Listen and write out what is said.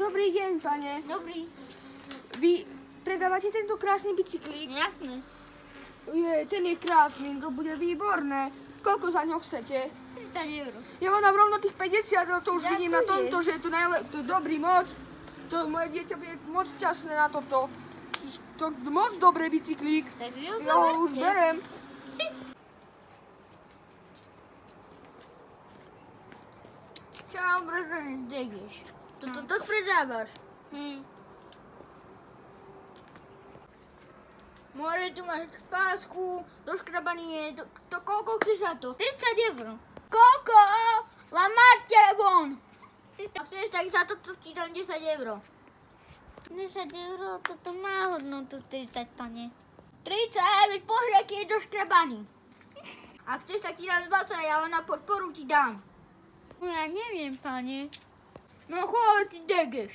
Dobrý deň, pane. Dobrý. Vy predávate tento krásny bicyklík? Jasné. Ten je krásny, to bude výborné. Koľko za ňo chcete? 30 eur. Ja vám dám rovno tých 50, ale to už Ďakujem. vidím na tomto, že je to je dobrý moc. To moje dieťa bude moc šťastné na toto. To moc dobrý bicyklík. Tak Ja ho už berem. Čau, prezident Degeš. To predávaš? More, tu máš pásku, doškrabaný je, to koľko chceš za to? 30 eur. Koľko? Lamarte von! A chceš, tak za to ti dám 10 eur. 10 eur, toto má hodnotu 30, pane. 30, veď pozri, aký je doškrabaný. A chceš, tak ti dám 20, ja ho na podporu ti dám. No ja neviem, pane. No choď, ty Degeš.